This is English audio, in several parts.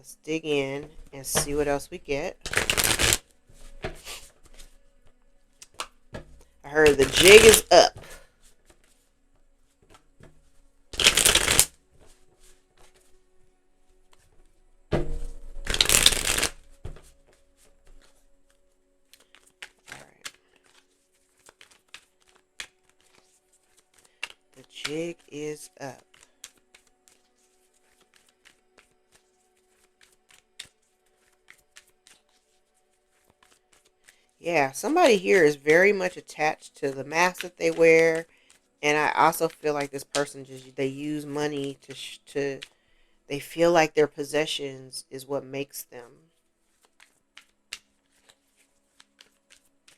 Let's dig in and see what else we get. I heard the jig is up. Alright. The jig is up. Yeah, somebody here is very much attached to the mask that they wear, and I also feel like this person they use money to they feel like their possessions is what makes them.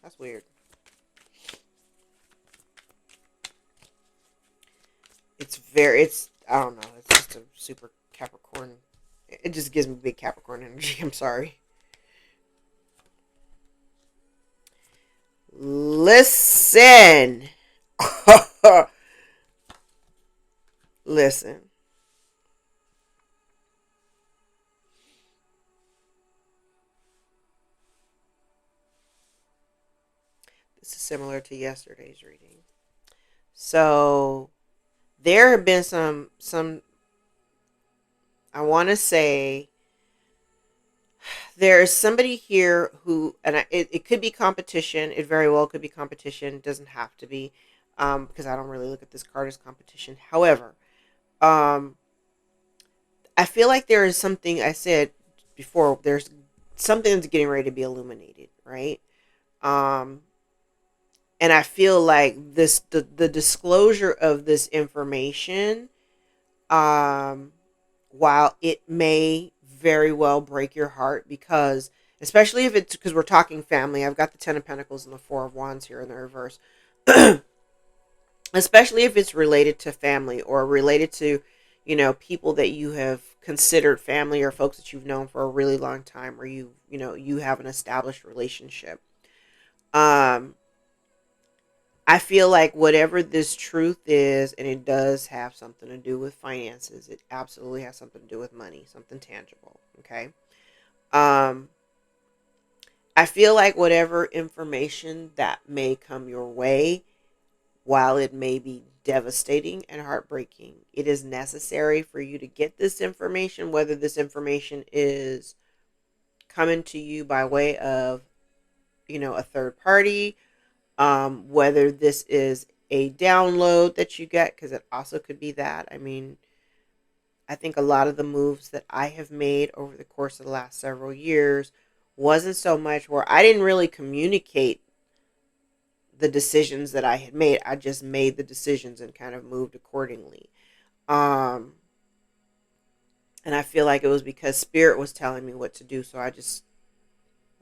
That's weird. It's I don't know. It's just a super Capricorn. It just gives me big Capricorn energy. I'm sorry. Listen. Listen. This is similar to yesterday's reading. So there have been some I want to say there is somebody here who, and it could be competition. It very well could be competition. It doesn't have to be, because I don't really look at this card as competition. However, um, I feel like there is something I said before. There's something that's getting ready to be illuminated, right? Um, and I feel like the disclosure of this information, um, while it may very well break your heart, because especially if it's because we're talking family. I've got the Ten of Pentacles and the Four of Wands here in the reverse. Especially if it's related to family or related to, people that you have considered family or folks that you've known for a really long time, or you have an established relationship. um I feel like whatever this truth is, and it does have something to do with finances, it absolutely has something to do with money, something tangible. Okay. um I feel like whatever information that may come your way, while it may be devastating and heartbreaking, it is necessary for you to get this information, whether this information is coming to you by way of, a third party, whether this is a download that you get, because it also could be that. I mean, I think a lot of the moves that I have made over the course of the last several years wasn't so much where I didn't really communicate the decisions that I had made. I just made the decisions and kind of moved accordingly. Um, and I feel like it was because Spirit was telling me what to do. So I just,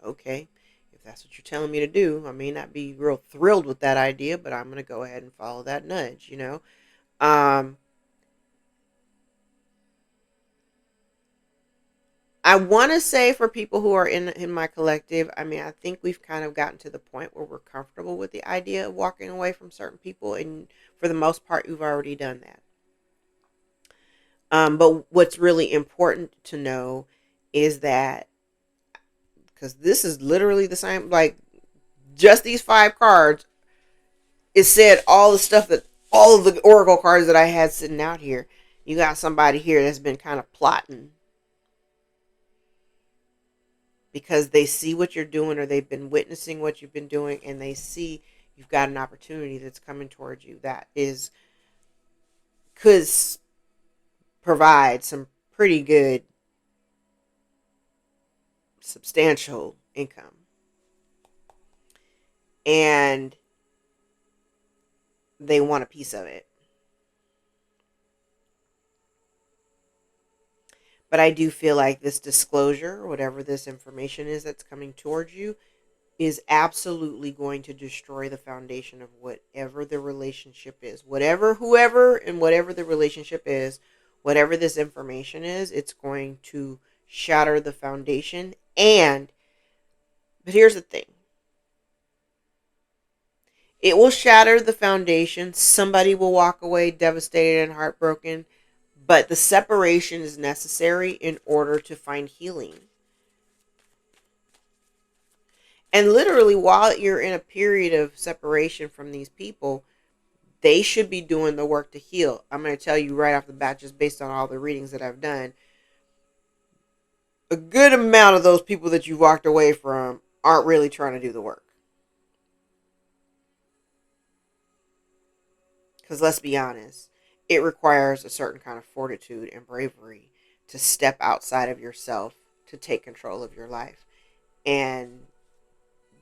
okay, if that's what you're telling me to do, I may not be real thrilled with that idea, but I'm going to go ahead and follow that nudge. Um, I want to say for people who are in my collective, I mean, I think we've kind of gotten to the point where we're comfortable with the idea of walking away from certain people, and for the most part, you've already done that. But what's really important to know is that, because this is literally the same, like just these five cards, it said all the stuff that all of the oracle cards that I had sitting out here. You got somebody here that's been kind of plotting because they see what you're doing, or they've been witnessing what you've been doing, and they see you've got an opportunity that's coming towards you that is could provide some pretty good substantial income. And they want a piece of it. But I do feel like this disclosure, whatever this information is that's coming towards you, is absolutely going to destroy the foundation of whatever the relationship is. Whatever, whoever, and whatever the relationship is, whatever this information is, it's going to shatter the foundation. But here's the thing, it will shatter the foundation. Somebody will walk away devastated and heartbroken, But the separation is necessary in order to find healing. And literally, while you're in a period of separation from these people, they should be doing the work to heal. I'm going to tell you right off the bat, just based on all the readings that I've done, a good amount of those people that you walked away from aren't really trying to do the work. Because let's be honest, it requires a certain kind of fortitude and bravery to step outside of yourself to take control of your life. And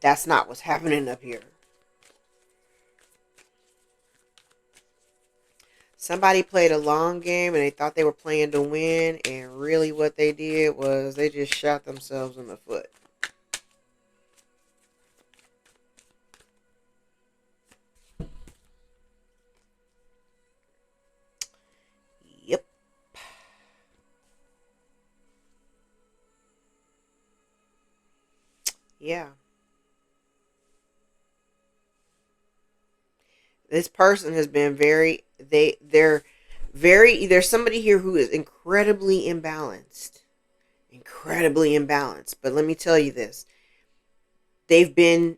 that's not what's happening up here. Somebody played a long game and they thought they were playing to win, and really what they did was they just shot themselves in the foot. Yep. Yeah. This person has been there's somebody here who is incredibly imbalanced. Incredibly imbalanced. But let me tell you this. They've been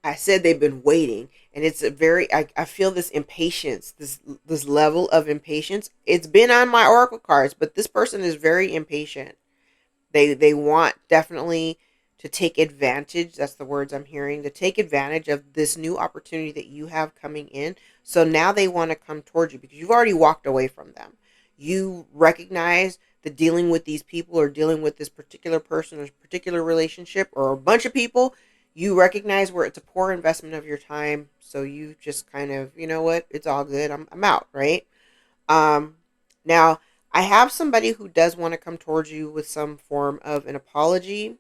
I said they've been waiting, and it's a very I feel this impatience, this level of impatience. It's been on my oracle cards, but this person is very impatient. They want definitely to take advantage. That's the words I'm hearing. To take advantage of this new opportunity that you have coming in. So now they want to come towards you because you've already walked away from them. You recognize that dealing with these people or dealing with this particular person or particular relationship or a bunch of people, you recognize where it's a poor investment of your time. So you just kind of, you know what, it's all good. I'm out, right? Um, Now, I have somebody who does want to come towards you with some form of an apology.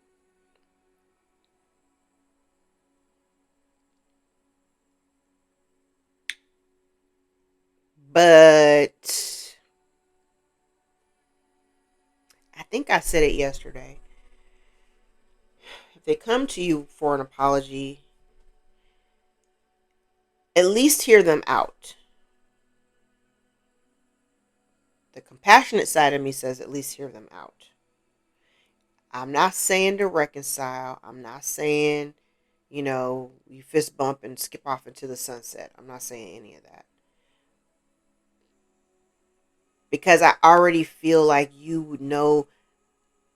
But I think I said it yesterday. If they come to you for an apology, at least hear them out. The compassionate side of me says at least hear them out. I'm not saying to reconcile. I'm not saying, you fist bump and skip off into the sunset. I'm not saying any of that. Because I already feel like you would know.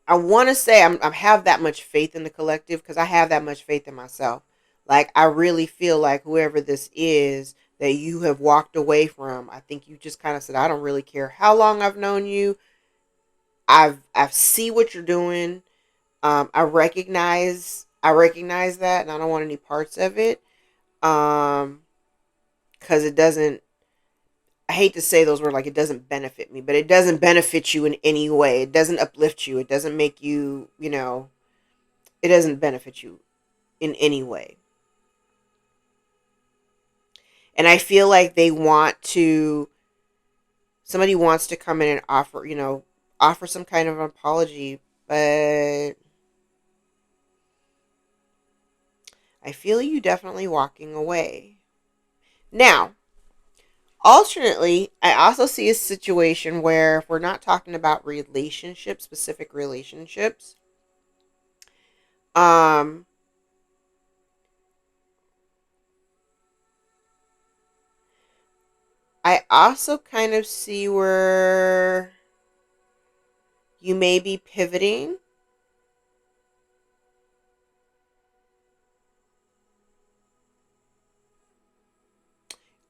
I want to say I have that much faith in the collective because I have that much faith in myself. Like, I really feel like whoever this is that you have walked away from, I think you just kind of said, I don't really care how long I've known you. I see what you're doing. I recognize that, and I don't want any parts of it. Because it doesn't. I hate to say those words, like it doesn't benefit me, but it doesn't benefit you in any way. It doesn't uplift you. It doesn't make you, it doesn't benefit you in any way. And I feel like somebody wants to come in and offer some kind of an apology, but I feel you definitely walking away. Now, alternately, I also see a situation where if we're not talking about relationships, specific relationships, um, I also kind of see where you may be pivoting.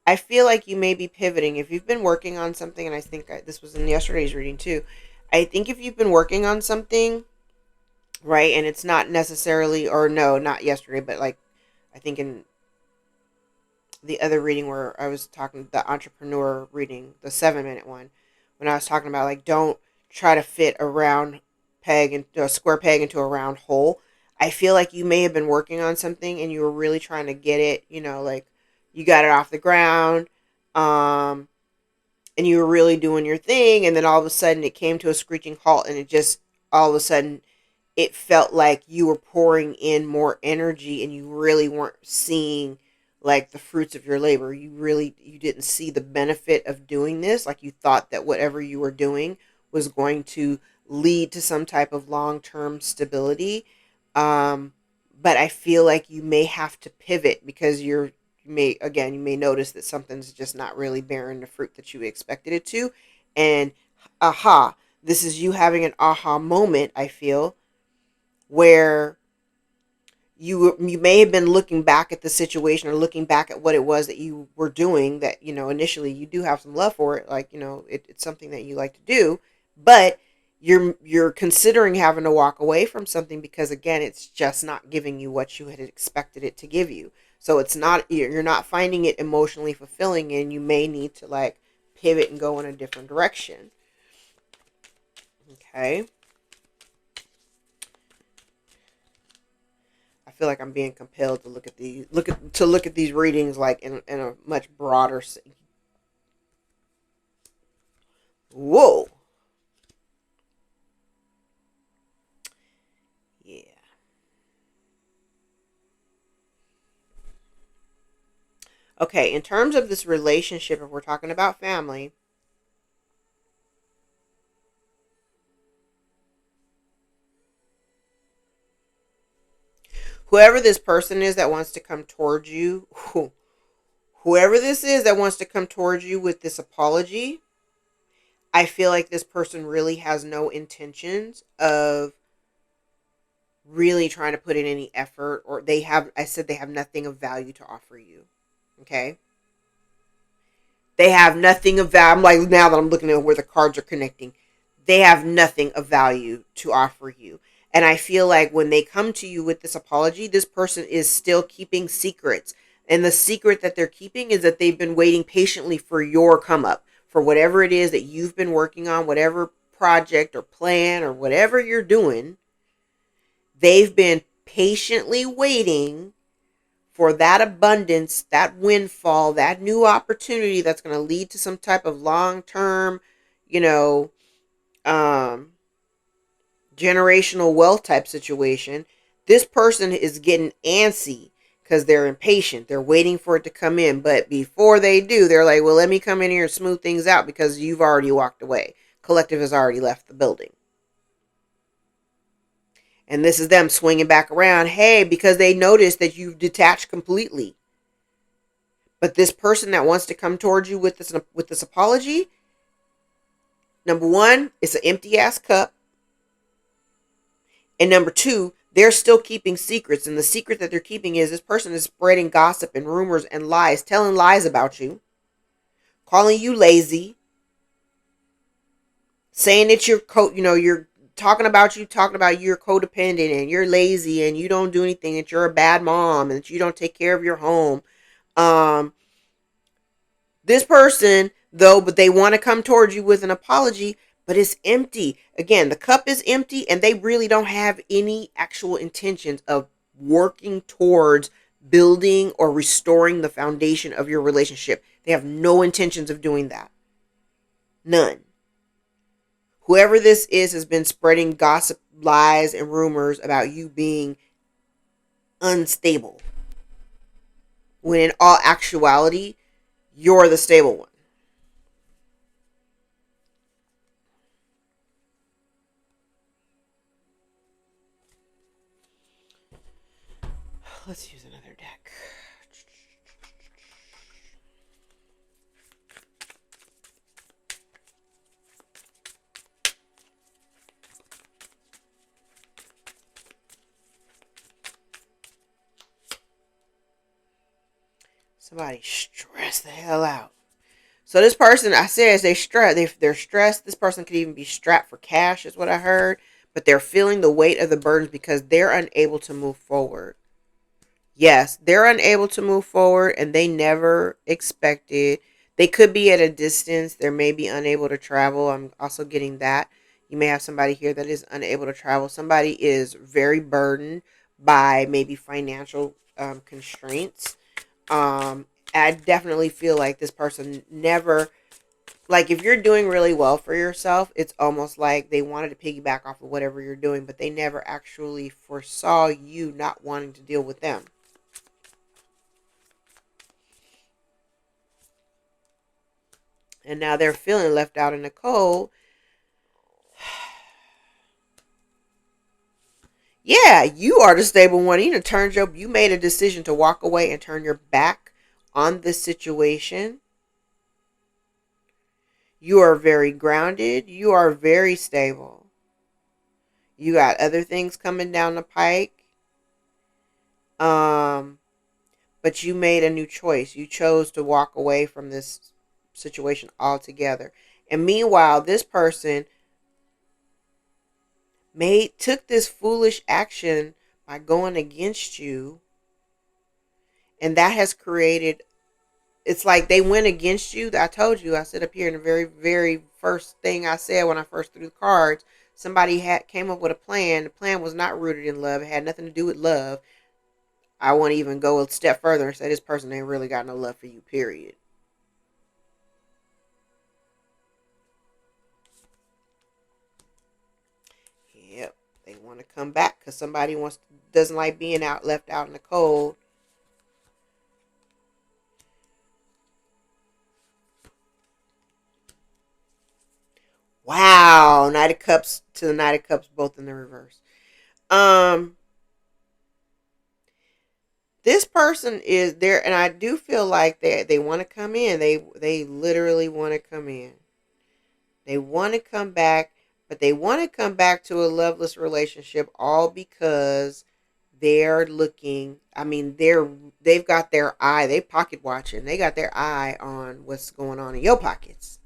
I feel like you may be pivoting if you've been working on something, and I think this was in yesterday's reading too. I think if you've been working on something, right, and it's not necessarily, or no, not yesterday, but like I think in the other reading where I was talking, the entrepreneur reading, the 7 minute one, when I was talking about like don't try to fit a round peg into a square peg into a round hole. I feel like you may have been working on something and you were really trying to get it, like you got it off the ground, um, and you were really doing your thing, and then all of a sudden it came to a screeching halt, and it just all of a sudden it felt like you were pouring in more energy and you really weren't seeing like the fruits of your labor. You didn't see the benefit of doing this. Like you thought that whatever you were doing was going to lead to some type of long-term stability. Um, but I feel like you may have to pivot because you may notice that something's just not really bearing the fruit that you expected it to. And aha, this is you having an aha moment, I feel, where you may have been looking back at the situation or looking back at what it was that you were doing that, initially you do have some love for it, like, it's something that you like to do, but you're considering having to walk away from something because, again, it's just not giving you what you had expected it to give you. So it's not, you're not finding it emotionally fulfilling, and you may need to, like, pivot and go in a different direction. Okay. I feel like I'm being compelled to look at these readings, like, in a much broader. Whoa. Yeah. Okay. In terms of this relationship, if we're talking about family, whoever this person is that wants to come towards you, whoever this is that wants to come towards you with this apology, I feel like this person really has no intentions of really trying to put in any effort, or I said they have nothing of value to offer you. Okay. They have nothing of value. I'm like, now that I'm looking at where the cards are connecting, they have nothing of value to offer you. And I feel like when they come to you with this apology, this person is still keeping secrets. And the secret that they're keeping is that they've been waiting patiently for your come up, for whatever it is that you've been working on, whatever project or plan or whatever you're doing. They've been patiently waiting for that abundance, that windfall, that new opportunity that's going to lead to some type of long-term, you know, um, generational wealth type situation. This person is getting antsy because they're impatient. They're waiting for it to come in. But before they do, they're like, well, let me come in here and smooth things out because you've already walked away. Collective has already left the building. And this is them swinging back around. Hey, because they noticed that you've detached completely. But this person that wants to come towards you with this apology, number one, it's an empty ass cup. And number two, they're still keeping secrets. And the secret that they're keeping is this person is spreading gossip and rumors and lies, telling lies about you, calling you lazy, saying that you're talking about you're codependent and you're lazy and you don't do anything, that you're a bad mom and that you don't take care of your home. Um, This person, though, but they want to come towards you with an apology, but it's empty. Again, the cup is empty and they really don't have any actual intentions of working towards building or restoring the foundation of your relationship. They have no intentions of doing that. None. Whoever this is has been spreading gossip, lies, and rumors about you being unstable, when in all actuality, you're the stable one. Let's use another deck. Somebody stress the hell out. So this person, I said, they're stressed. This person could even be strapped for cash, is what I heard. But they're feeling the weight of the burdens because they're unable to move forward. Yes, they're unable to move forward, and they never expected. They could be at a distance. They may be unable to travel. I'm also getting that. You may have somebody here that is unable to travel. Somebody is very burdened by maybe financial constraints. um I definitely feel like this person never, like, if you're doing really well for yourself, it's almost like they wanted to piggyback off of whatever you're doing, but they never actually foresaw you not wanting to deal with them. and now they're feeling left out in the cold. Yeah, you are the stable one. You made a decision to walk away and turn your back on this situation. You are very grounded. You are very stable. You got other things coming down the pike. Um, but you made a new choice. You chose to walk away from this situation altogether. And meanwhile, this person took this foolish action by going against you, and that has created, it's like they went against you. I told you, I said up here in the very, very first thing I said when I first threw the cards, somebody had came up with a plan. The plan was not rooted in love. It had nothing to do with love. I want to even go a step further and say this person ain't really got no love for you, period. Yep. They want to come back because somebody doesn't like being left out in the cold. Wow, Knight of Cups to the Knight of Cups, both in the reverse. Um, this person is there, and I do feel like they want to come in. They literally want to come in. They want to come back, but they want to come back to a loveless relationship, all because they're looking. I mean, they've got their eye. They pocket watching. They got their eye on what's going on in your pockets.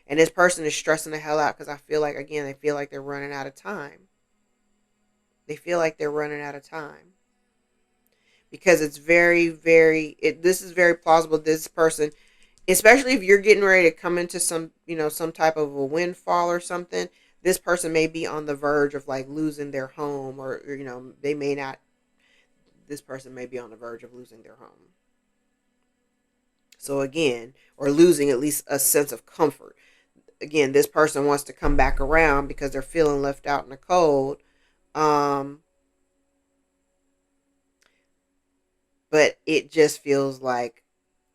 And this person is stressing the hell out because I feel like, again, they feel like they're running out of time. They feel like they're running out of time. Because it's very, very, this is very plausible. This person, especially if you're getting ready to come into some type of a windfall or something, this person may be on the verge of like losing their home, or they may not, this person may be on the verge of losing their home. So again, or losing at least a sense of comfort. Again, this person wants to come back around because they're feeling left out in the cold. But it just feels like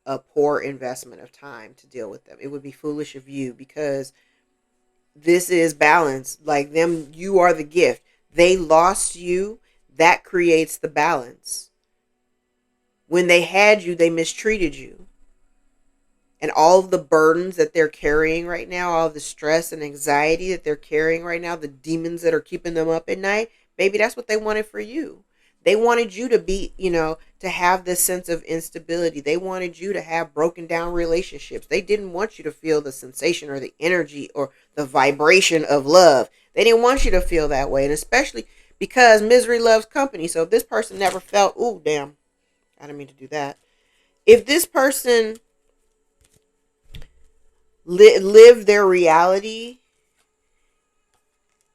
a poor investment of time to deal with them. It would be foolish of you because this is balance. Like them, you are the gift. They lost you. That creates the balance. When they had you, they mistreated you. And all of the burdens that they're carrying right now, all of the stress and anxiety that they're carrying right now, the demons that are keeping them up at night, baby, that's what they wanted for you. They wanted you to be, to have this sense of instability. They wanted you to have broken down relationships. They didn't want you to feel the sensation or the energy or the vibration of love. They didn't want you to feel that way. And especially because misery loves company. So if this person never felt, ooh, damn, I didn't mean to do that. If this person live their reality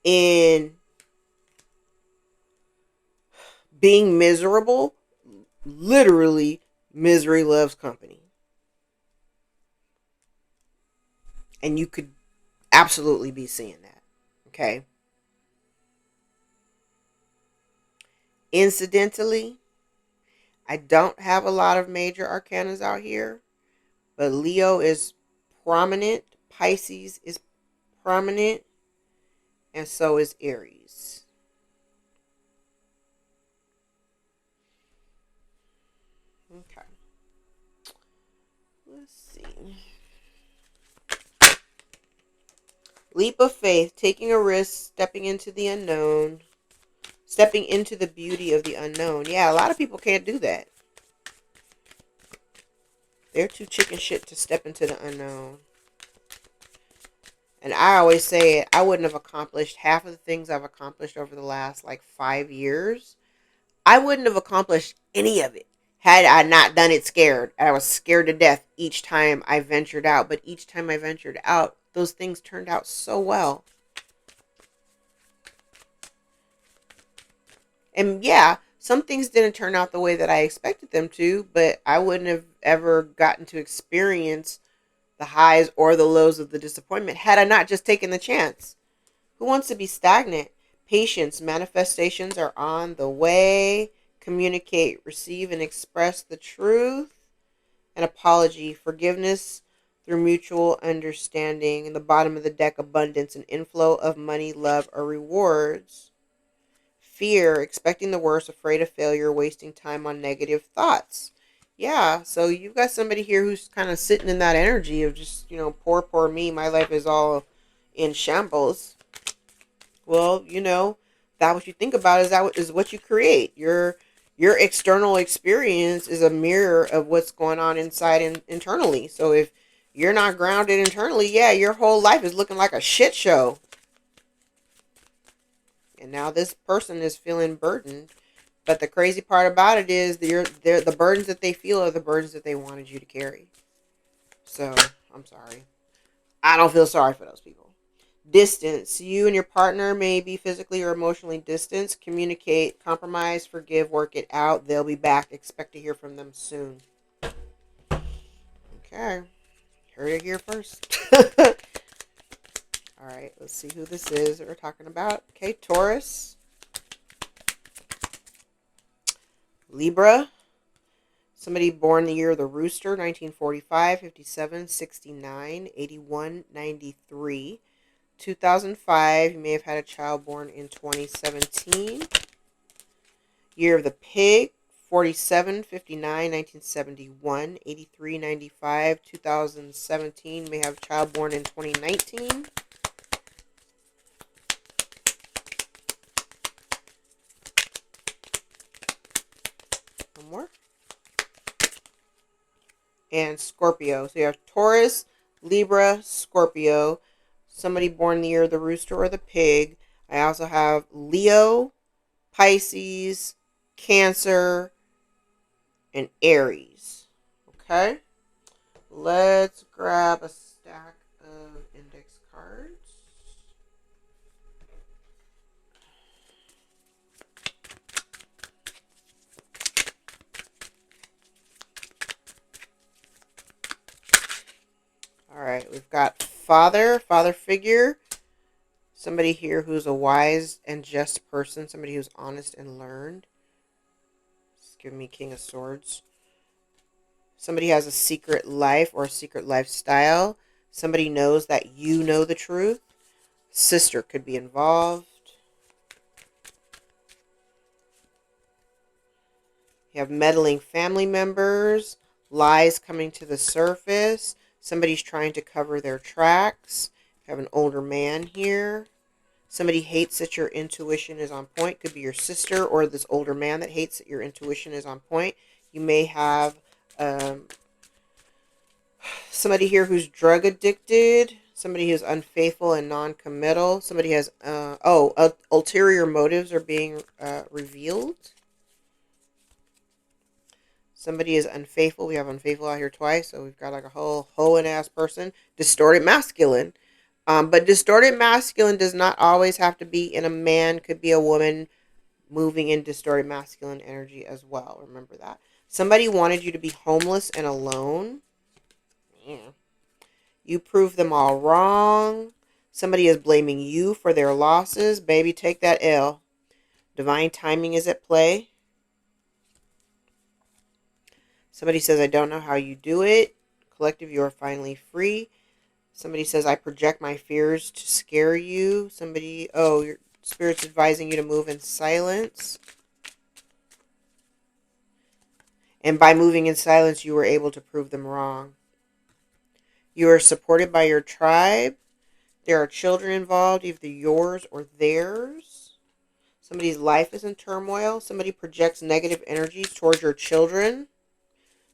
in being miserable, literally, misery loves company. And you could absolutely be seeing that. Okay. Incidentally, I don't have a lot of major arcanas out here, but Leo is prominent, Pisces is prominent, and so is Aries. Okay. Let's see. Leap of faith, taking a risk, stepping into the unknown, stepping into the beauty of the unknown. Yeah, a lot of people can't do that. They're too chicken shit to step into the unknown. And I always say it, I wouldn't have accomplished half of the things I've accomplished over the last like 5 years. I wouldn't have accomplished any of it had I not done it scared. I was scared to death each time I ventured out. But each time I ventured out, those things turned out so well. And yeah, some things didn't turn out the way that I expected them to, but I wouldn't have ever gotten to experience the highs or the lows of the disappointment had I not just taken the chance. Who wants to be stagnant? Patience, manifestations are on the way. Communicate, receive, and express the truth. An apology, forgiveness through mutual understanding. In the bottom of the deck, abundance, an inflow of money, love, or rewards. Fear, expecting the worst, afraid of failure, wasting time on negative thoughts. Yeah, so you've got somebody here who's kind of sitting in that energy of just, poor me. My life is all in shambles. Well, that what you think about is what you create. Your external experience is a mirror of what's going on inside and internally. So if you're not grounded internally, yeah, your whole life is looking like a shit show. And now this person is feeling burdened. But the crazy part about it is the burdens that they feel are the burdens that they wanted you to carry. So, I'm sorry. I don't feel sorry for those people. Distance. You and your partner may be physically or emotionally distanced. Communicate, compromise, forgive, work it out. They'll be back. Expect to hear from them soon. Okay. Heard it here first. All right. Let's see who this is that we're talking about. Okay. Taurus. Libra. Somebody born the year of the rooster, 1945, 57, 69, 81, 93. 2005, you may have had a child born in 2017. Year of the pig, 47, 59, 1971, 83, 95, 2017. You may have a child born in 2019. One more. And Scorpio. So you have Taurus, Libra, Scorpio. Somebody born in the year of the rooster or the pig. I also have Leo, Pisces, Cancer, and Aries. Okay? Let's grab a stack of index cards. All right, we've got father figure. Somebody here who's a wise and just person. Somebody who's honest and learned. It's giving me King of Swords. Somebody has a secret life or a secret lifestyle. Somebody knows that you know the truth. Sister could be involved. You have meddling family members. Lies coming to the surface. Somebody's trying to cover their tracks. You have an older man here. Somebody hates that your intuition is on point. Could be your sister or this older man that hates that your intuition is on point. You may have somebody here who's drug addicted. Somebody who's unfaithful and non-committal. Somebody has, ulterior motives are being revealed. Somebody is unfaithful. We have unfaithful out here twice. So we've got like a whole hoe-and-ass person. Distorted masculine. But distorted masculine does not always have to be in a man. Could be a woman moving in distorted masculine energy as well. Remember that. Somebody wanted you to be homeless and alone. Yeah. You proved them all wrong. Somebody is blaming you for their losses. Baby, take that L. Divine timing is at play. Somebody says, I don't know how you do it. Collective, you are finally free. Somebody says, I project my fears to scare you. Your spirit's advising you to move in silence. And by moving in silence, you were able to prove them wrong. You are supported by your tribe. There are children involved, either yours or theirs. Somebody's life is in turmoil. Somebody projects negative energies towards your children,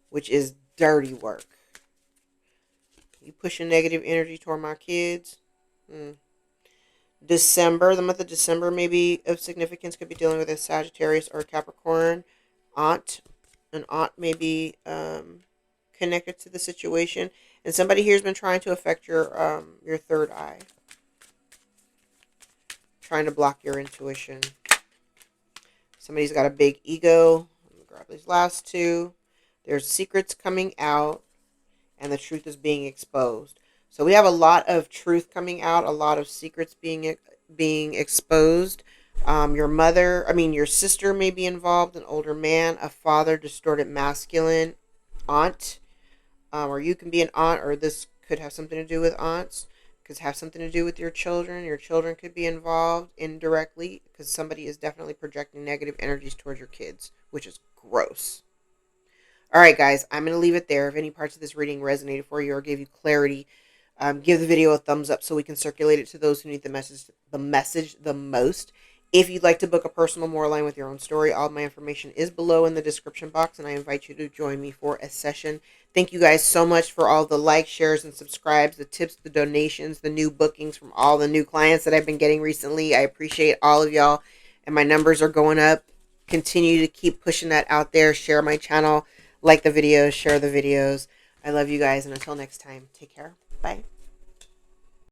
which is dirty work. You pushing negative energy toward my kids. December, the month of December may be of significance. Could be dealing with a Sagittarius or a Capricorn. An aunt may be connected to the situation. And somebody here has been trying to affect your third eye. Trying to block your intuition. Somebody's got a big ego. Let me grab these last two. There's secrets coming out. And the truth is being exposed. So we have a lot of truth coming out. A lot of secrets being exposed. Your sister may be involved. An older man. A father, distorted masculine. Aunt. Or you can be an aunt, or this Could have something to do with aunts. Could have something to do with your children. Your children could be involved indirectly because somebody is definitely projecting negative energies towards your kids, which is gross. All right, guys, I'm going to leave it there. If any parts of this reading resonated for you or gave you clarity, give the video a thumbs up so we can circulate it to those who need the message the most. If you'd like to book a personal more aligned with your own story, all my information is below in the description box, and I invite you to join me for a session. Thank you guys so much for all the likes, shares, and subscribes, the tips, the donations, the new bookings from all the new clients that I've been getting recently. I appreciate all of y'all, and my numbers are going up. Continue to keep pushing that out there. Share my channel, like the videos, share the videos. I love you guys, and until next time, take care. Bye.